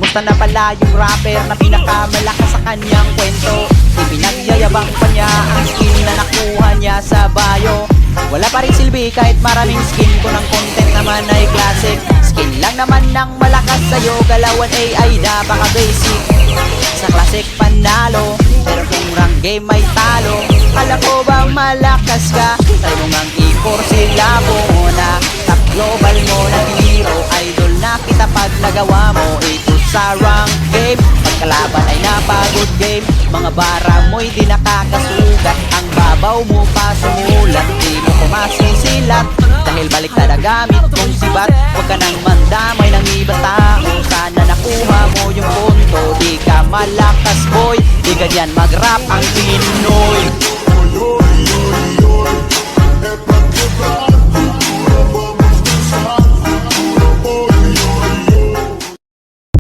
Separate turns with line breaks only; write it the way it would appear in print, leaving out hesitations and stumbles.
Kamusta na pala yung rapper na pinakamalakas sa kanyang kwento? Ipinagyayabang pa niya ang skin na nakuha niya sa bio. Wala pa rin silbi kahit maraming skin, kung ang content naman ay classic. Skin lang naman ng malakas sa'yo, galawan AI napaka-basic. Sa classic panalo, pero kung rank game ay talo. Kala ko ba malakas ka? Tayo ngang i-core sila mo na top global mo na hero. Idol na kita pag nagawa mo ito sa rank game. Pagkalaban ay napagod game, mga bara mo'y di nakakasugat. Ang babaw mo pa sumulat, di mo kumasisilat. Dahil baliktad ang gamit mong sibat, huwag ka nang mandamay ng ibang tao. Sana nakuha mo yung punto, di ka malakas boy, di ganyan mag-rap